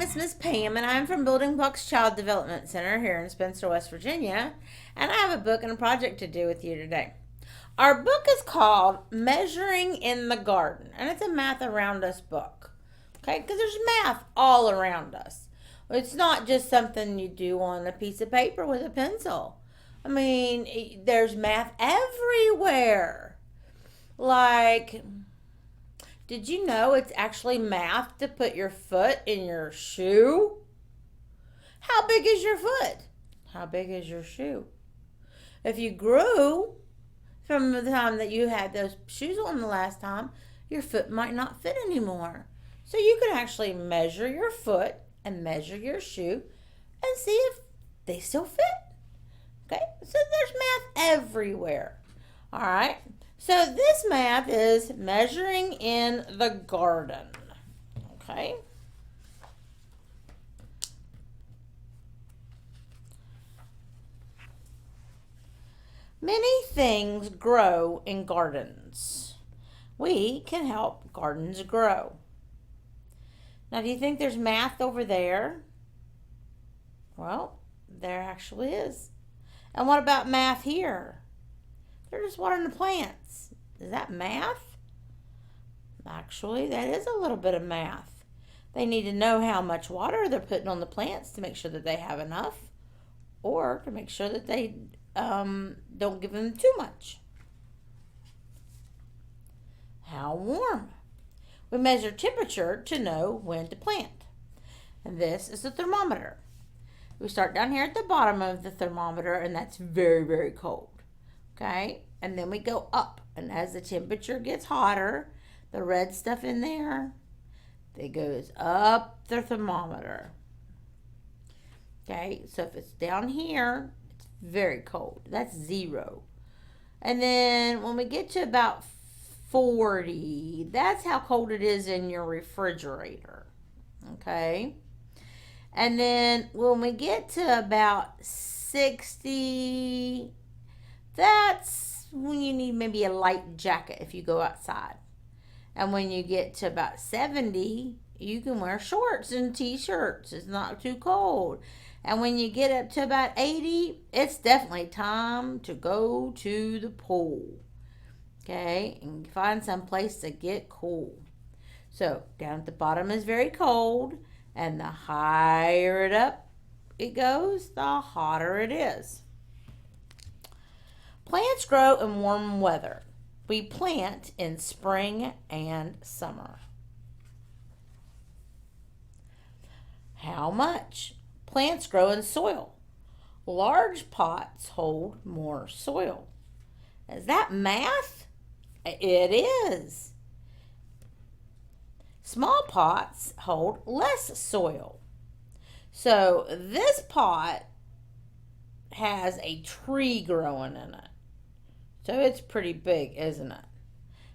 name is Miss Pam, and I'm from Building Blocks Child Development Center here in Spencer, West Virginia. And I have a book and a project to do with you today. Our book is called Measuring in the Garden, and it's a math around us book. Okay, because there's math all around us. It's not just something you do on a piece of paper with a pencil. I mean, there's math everywhere. Like, did you know it's actually math to put your foot in your shoe? How big is your foot? How big is your shoe? If you grew from the time that you had those shoes on the last time, your foot might not fit anymore. So you can actually measure your foot and measure your shoe and see if they still fit. Okay, so there's math everywhere. All right. So this math is measuring in the garden. Okay. Many things grow in gardens. We can help gardens grow. Now, do you think there's math over there? Well, there actually is. And what about math here? They're just watering the plants. Is that math? Actually, that is a little bit of math. They need to know how much water they're putting on the plants to make sure that they have enough, or to make sure that they don't give them too much. How warm? We measure temperature to know when to plant. And this is the thermometer. We start down here at the bottom of the thermometer, and that's very, very cold. Okay, and then we go up, and as the temperature gets hotter, the red stuff in there, it goes up the thermometer. Okay, so if it's down here, it's very cold. That's 0. And then when we get to about 40, that's how cold it is in your refrigerator. Okay, and then when we get to about 60, that's when you need maybe a light jacket if you go outside. And when you get to about 70, you can wear shorts and t-shirts. It's not too cold. And when you get up to about 80, it's definitely time to go to the pool. Okay, and find some place to get cool. So down at the bottom is very cold, and the higher it goes, the hotter it is. Plants grow in warm weather. We plant in spring and summer. How much? Plants grow in soil. Large pots hold more soil. Is that math? It is. Small pots hold less soil. So this pot has a tree growing in it. So it's pretty big, isn't it?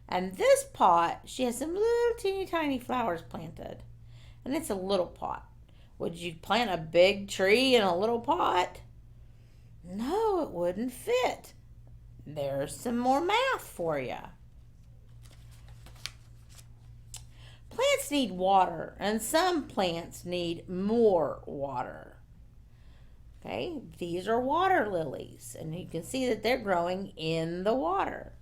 And this pot, she has some little teeny tiny flowers planted. And it's a little pot. Would you plant a big tree in a little pot? No, it wouldn't fit. There's some more math for you. Plants need water, and some plants need more water. Okay, these are water lilies, and you can see that they're growing in the water.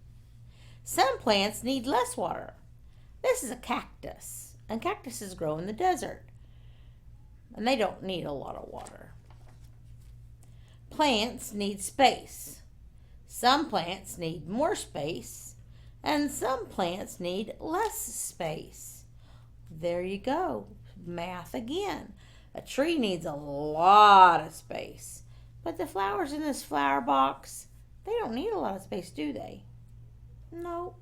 Some plants need less water. This is a cactus, and cactuses grow in the desert, and they don't need a lot of water. Plants need space. Some plants need more space, and some plants need less space. There you go, math again. A tree needs a lot of space. But the flowers in this flower box, they don't need a lot of space, do they? No.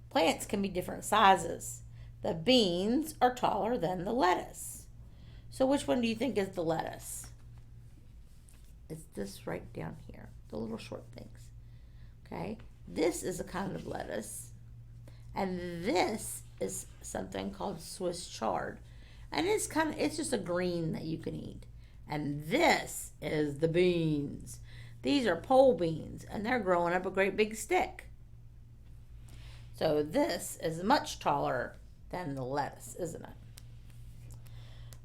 Plants can be different sizes. The beans are taller than the lettuce. So which one do you think is the lettuce? It's this right down here, the little short things. Okay? This is a kind of lettuce. And this is something called Swiss chard. And it's just a green that you can eat. And this is the beans. These are pole beans, and they're growing up a great big stick. So this is much taller than the lettuce, isn't it?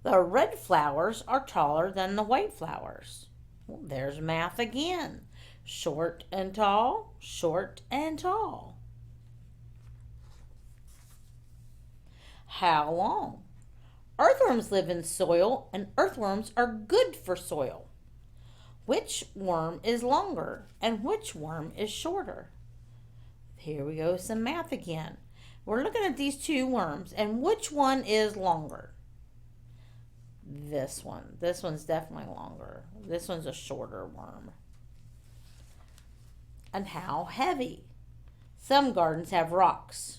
The red flowers are taller than the white flowers. Well, there's math again. Short and tall, short and tall. How long? Earthworms live in soil, and earthworms are good for soil. Which worm is longer, and which worm is shorter? Here we go, some math again. We're looking at these two worms, and which one is longer? This one. This one's definitely longer. This one's a shorter worm. And how heavy? Some gardens have rocks.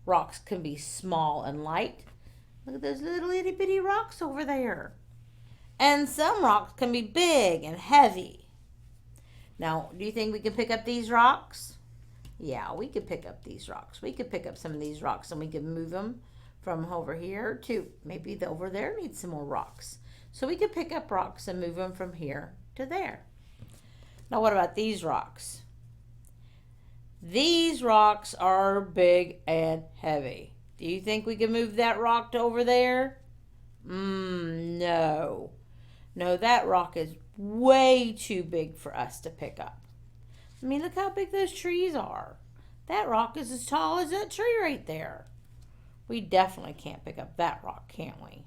Rocks can be small and light. Look at those little itty bitty rocks over there. And some rocks can be big and heavy. Now, do you think we can pick up these rocks? Yeah, we could pick up these rocks. We could pick up some of these rocks and we could move them from over here to maybe over there needs some more rocks. So we could pick up rocks and move them from here to there. Now, what about these rocks? These rocks are big and heavy. Do you think we can move that rock to over there? No. No, that rock is way too big for us to pick up. I mean, look how big those trees are. That rock is as tall as that tree right there. We definitely can't pick up that rock, can't we?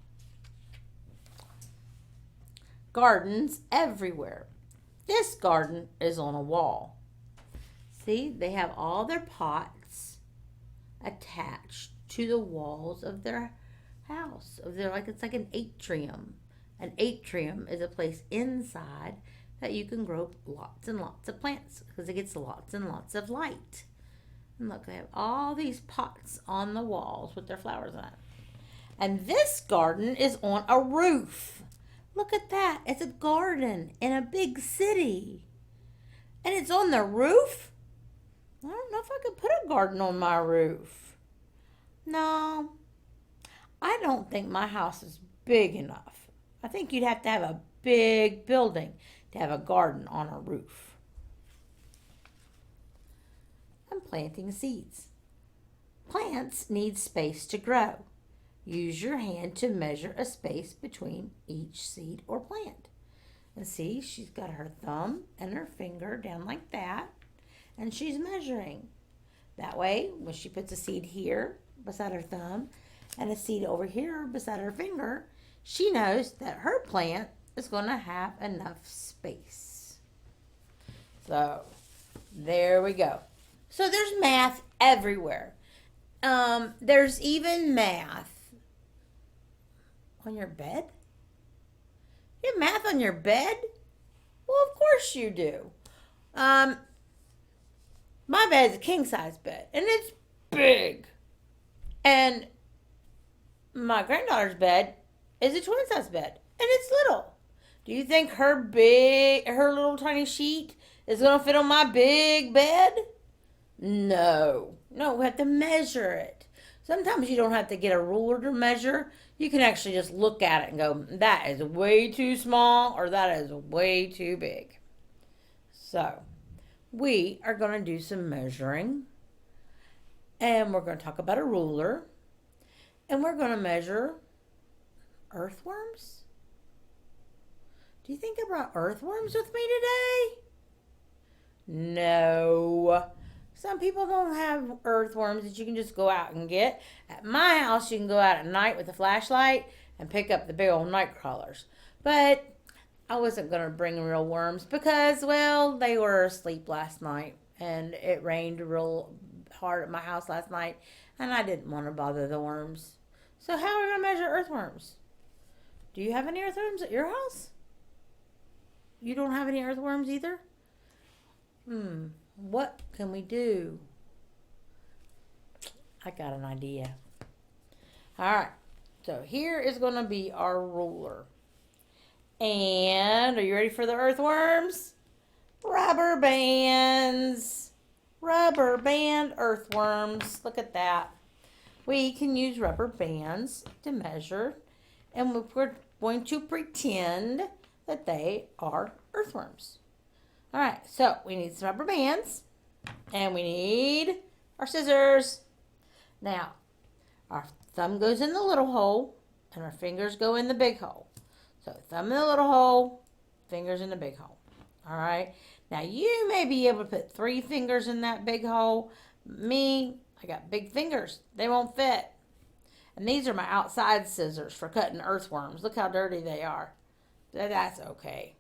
Gardens everywhere. This garden is on a wall. See, they have all their pots attached to the walls of their house. It's like an atrium. An atrium is a place inside that you can grow lots and lots of plants because it gets lots and lots of light. And look, they have all these pots on the walls with their flowers on it. And this garden is on a roof. Look at that. It's a garden in a big city. And it's on the roof? I don't know if I could put a garden on my roof. No, I don't think my house is big enough. I think you'd have to have a big building to have a garden on a roof. I'm planting seeds. Plants need space to grow. Use your hand to measure a space between each seed or plant. And see, she's got her thumb and her finger down like that. And she's measuring. That way, when she puts a seed here beside her thumb and a seed over here beside her finger, she knows that her plant is going to have enough space. So, there we go. So, there's math everywhere. There's even math on your bed. You have math on your bed? Well, of course you do. My bed is a king-size bed, and it's big. And my granddaughter's bed is a twin-size bed, and it's little. Do you think her little tiny sheet is going to fit on my big bed? No. No, we have to measure it. Sometimes you don't have to get a ruler to measure. You can actually just look at it and go, that is way too small, or that is way too big. So, we are going to do some measuring, and we're going to talk about a ruler, and we're going to measure earthworms. Do you think I brought earthworms with me today? No. Some people don't have earthworms that you can just go out and get. At my house, you can go out at night with a flashlight and pick up the big old night crawlers. But I wasn't going to bring real worms because, well, they were asleep last night. And it rained real hard at my house last night. And I didn't want to bother the worms. So how are we going to measure earthworms? Do you have any earthworms at your house? You don't have any earthworms either? What can we do? I got an idea. All right. So here is going to be our ruler. And are you ready for the earthworms? Rubber bands. Rubber band earthworms. Look at that. We can use rubber bands to measure. And we're going to pretend that they are earthworms. All right. So we need some rubber bands. And we need our scissors. Now, our thumb goes in the little hole. and our fingers go in the big hole. So thumb in the little hole, fingers in the big hole. All right. Now you may be able to put 3 fingers in that big hole. Me, I got big fingers. They won't fit. And these are my outside scissors for cutting earthworms. Look how dirty they are. That's okay.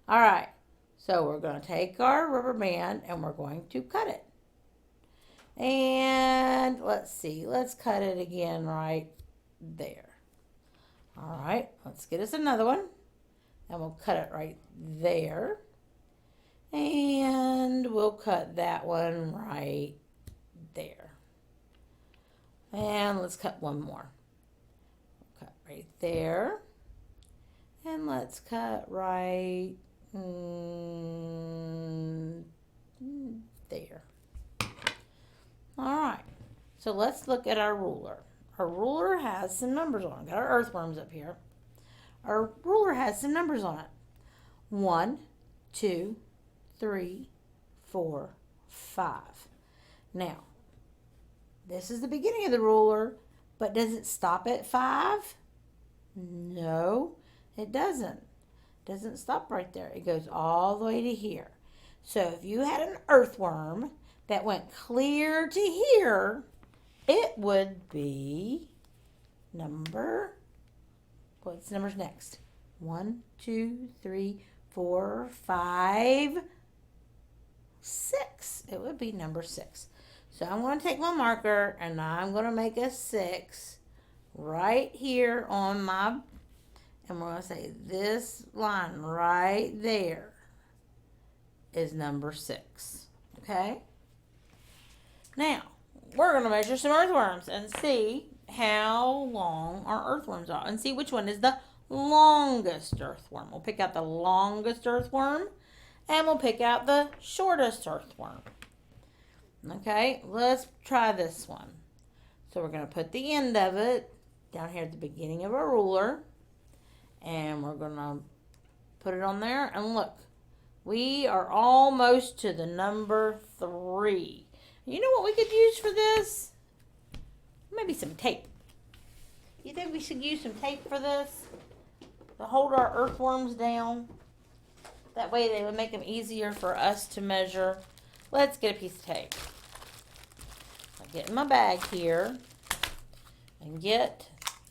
All right. So we're going to take our rubber band and we're going to cut it. And let's see. Let's cut it again right there. All right. Let's get us another one. And we'll cut it right there. And we'll cut that one right there. And let's cut one more. Cut right there. And let's cut right there. All right. So let's look at our ruler. Our ruler has some numbers on it. Got our earthworms up here. Our ruler has some numbers on it. 1, 2, 3, 4, 5. Now, this is the beginning of the ruler, but does it stop at 5? No, it doesn't. It doesn't stop right there. It goes all the way to here. So if you had an earthworm that went clear to here, it would be what's numbers next? 1, 2, 3, 4, 5, 6. It would be number 6. So I'm going to take my marker and I'm going to make a 6 right here on my, and we're going to say this line right there is number 6. Okay? Now, we're going to measure some earthworms and see how long our earthworms are and see which one is the longest earthworm. We'll pick out the longest earthworm and we'll pick out the shortest earthworm. Okay, let's try this one. So we're going to put the end of it down here at the beginning of our ruler. And we're going to put it on there. And look, we are almost to the number 3. You know what we could use for this? Maybe some tape. You think we should use some tape for this? To hold our earthworms down? That way they would make them easier for us to measure. Let's get a piece of tape. I'll get in my bag here and get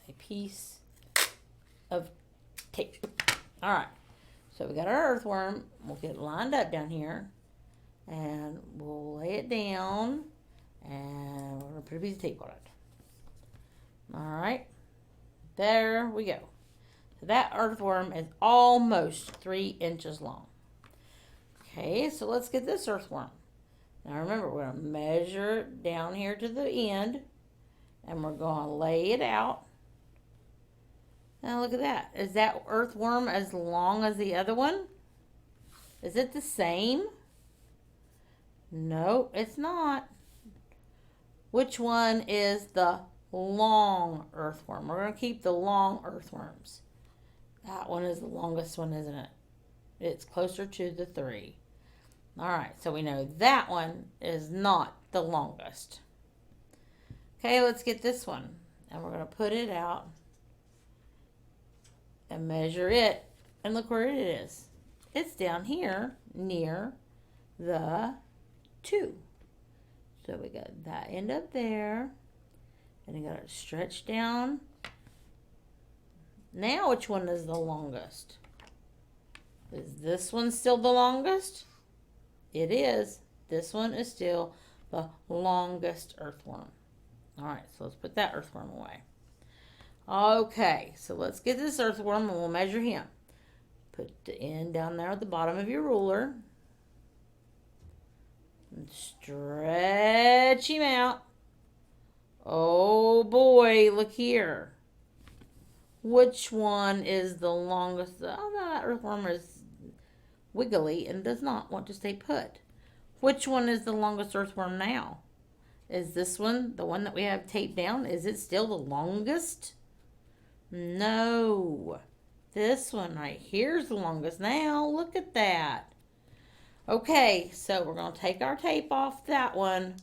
a piece of tape. All right. So we got our earthworm. We'll get it lined up down here. And we'll lay it down. And we're going to put a piece of tape on it. All right. There we go. So that earthworm is almost 3 inches long. Okay, so let's get this earthworm. Now remember, we're going to measure it down here to the end. And we're going to lay it out. Now look at that. Is that earthworm as long as the other one? Is it the same? No, it's not. Which one is the long earthworm? We're going to keep the long earthworms. That one is the longest one, isn't it? It's closer to the 3. All right, so we know that one is not the longest. Okay, let's get this one. And we're going to put it out and measure it. And look where it is. It's down here near the 2. So we got that end up there. And you got it stretched down. Now which one is the longest? Is this one still the longest? It is. This one is still the longest earthworm. All right, so let's put that earthworm away. Okay, so let's get this earthworm and we'll measure him. Put the end down there at the bottom of your ruler. And stretch him out. Oh boy, look here. Which one is the longest? Oh, that earthworm is wiggly and does not want to stay put. Which one is the longest earthworm now? Is this one, the one that we have taped down, is it still the longest? No. This one right here is the longest now. Look at that. Okay, so we're going to take our tape off that one.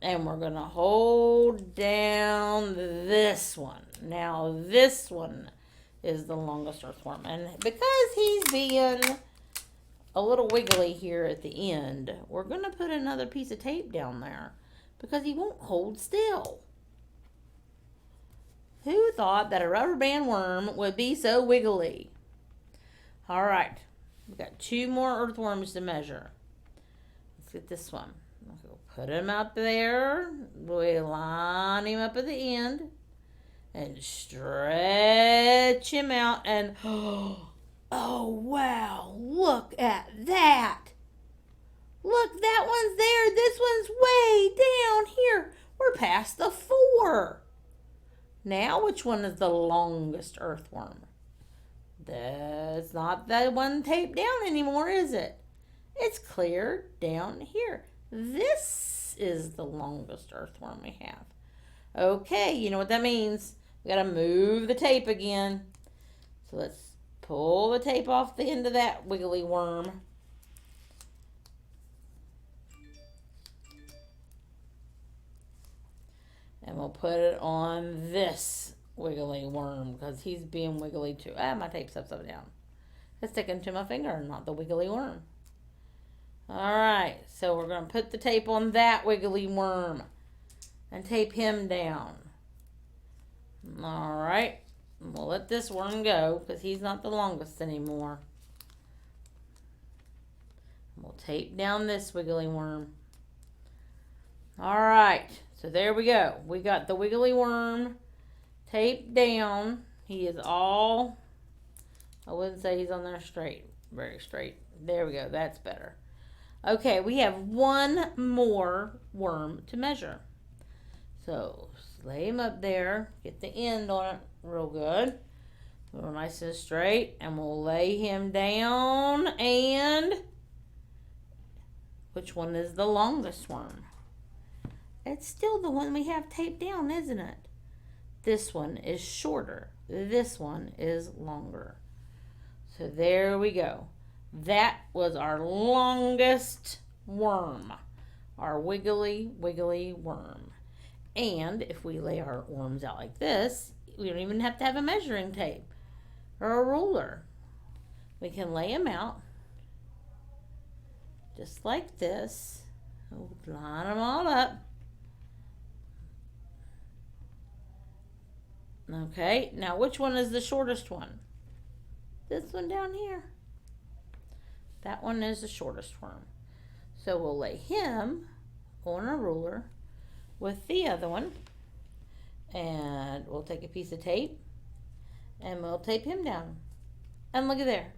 And we're going to hold down this one. Now this one is the longest earthworm. And because he's being a little wiggly here at the end, we're going to put another piece of tape down there because he won't hold still. Who thought that a rubber band worm would be so wiggly? All right, we've got 2 more earthworms to measure. Let's get this one. We'll put him up there. We line him up at the end and stretch him out. And oh wow, look at that. Look, that one's there. This one's way down here. We're past the 4. Now, which one is the longest earthworm? That's not that one taped down anymore, is it? It's clear down here. This is the longest earthworm we have. Okay, you know what that means. We got to move the tape again. So let's pull the tape off the end of that wiggly worm. And we'll put it on this wiggly worm because he's being wiggly too. My tape's upside down. It's sticking to my finger, not the wiggly worm. Alright, so we're going to put the tape on that wiggly worm and tape him down. Alright, we'll let this worm go because he's not the longest anymore. We'll tape down this wiggly worm. Alright, so there we go. We got the wiggly worm taped down. He is all, I wouldn't say he's on there straight, very straight. There we go, that's better. Okay, we have 1 more worm to measure. So lay him up there, get the end on it real good. Real nice and straight, and we'll lay him down. And which one is the longest worm? It's still the one we have taped down, isn't it? This one is shorter. This one is longer. So there we go. That was our longest worm. Our wiggly, wiggly worm. And if we lay our worms out like this, we don't even have to have a measuring tape or a ruler. We can lay them out just like this. We'll line them all up. Okay, now which one is the shortest one? This one down here. That one is the shortest worm. So we'll lay him on a ruler with the other one. And we'll take a piece of tape and we'll tape him down. And look at there.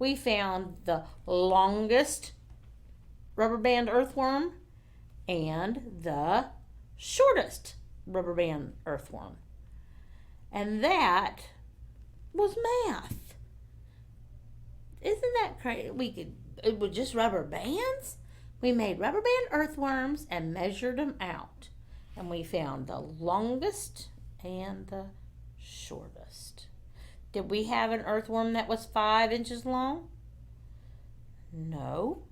We found the longest rubber band earthworm and the shortest rubber band earthworm. And that was math. Isn't that crazy? It was just rubber bands. We made rubber band earthworms and measured them out. And we found the longest and the shortest. Did we have an earthworm that was 5 inches long? No.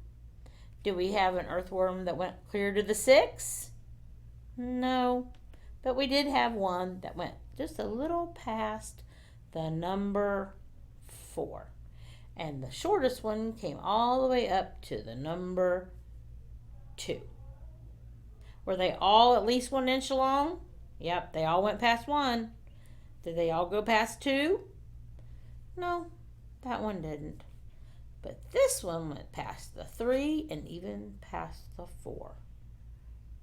Did we have an earthworm that went clear to the 6? No. But we did have one that went just a little past the number 4. And the shortest one came all the way up to the number 2. Were they all at least 1 inch long? Yep, they all went past 1. Did they all go past 2? No, that one didn't. But this one went past the 3 and even past the 4.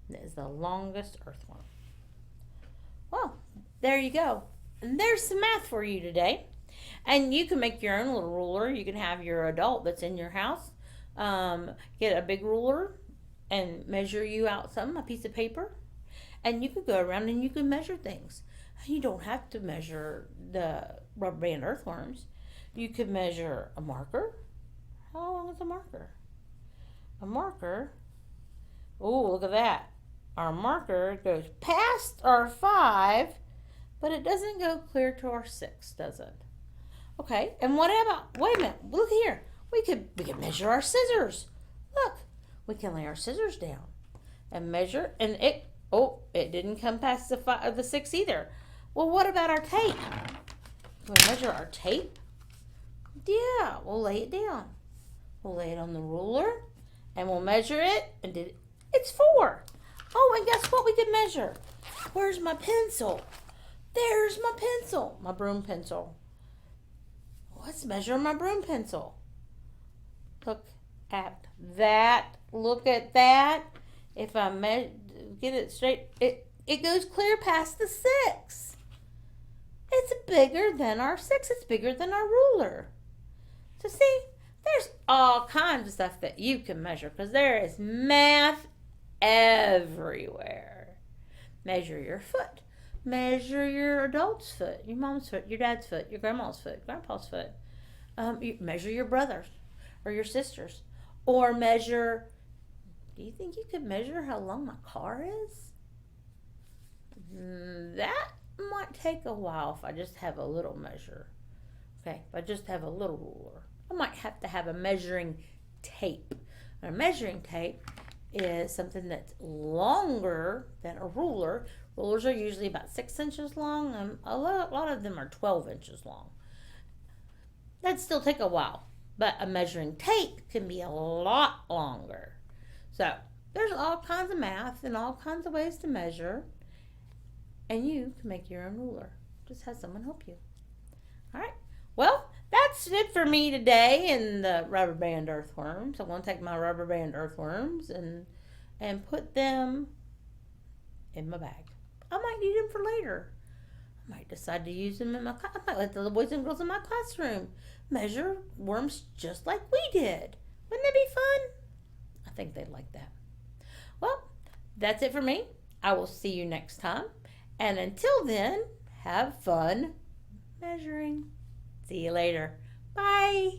That is the longest earthworm. Well, there you go. And there's some math for you today. And you can make your own little ruler. You can have your adult that's in your house. Get a big ruler and measure you out a piece of paper. And you can go around and you can measure things. You don't have to measure the rubber band earthworms. You could measure a marker. How long is a marker? A marker. Oh, look at that. Our marker goes past our 5, but it doesn't go clear to our 6, does it? Okay, and what about, wait a minute, look here. We could measure our scissors. Look, we can lay our scissors down and measure, and Oh, it didn't come past the 6 either. Well, what about our tape? Can we measure our tape? Yeah, we'll lay it down. We'll lay it on the ruler and we'll measure it. And it's 4. Oh, and guess what we can measure? Where's my pencil? There's my pencil, my broom pencil. Let's measure my broom pencil. Look at that. Look at that. If I get it straight, it goes clear past the 6. It's bigger than our 6. It's bigger than our ruler. So see, there's all kinds of stuff that you can measure because there is math everywhere. Measure your foot. Measure your adult's foot, your mom's foot, your dad's foot, your grandma's foot, grandpa's foot. You measure your brothers or your sisters. Or measure, do you think you could measure how long my car is? That might take a while if I just have a little measure. Okay, if I just have a little ruler. I might have to have a measuring tape. And a measuring tape is something that's longer than a ruler. Rulers are usually about 6 inches long, and a lot of them are 12 inches long. That'd still take a while, but a measuring tape can be a lot longer. So there's all kinds of math and all kinds of ways to measure, and you can make your own ruler. Just have someone help you. All right. Well, that's it for me today in the rubber band earthworms. I'm going to take my rubber band earthworms and put them in my bag. I might need them for later. I might decide to use them I might let the boys and girls in my classroom measure worms just like we did. Wouldn't that be fun? I think they'd like that. Well, that's it for me. I will see you next time. And until then, have fun measuring. See you later. Bye.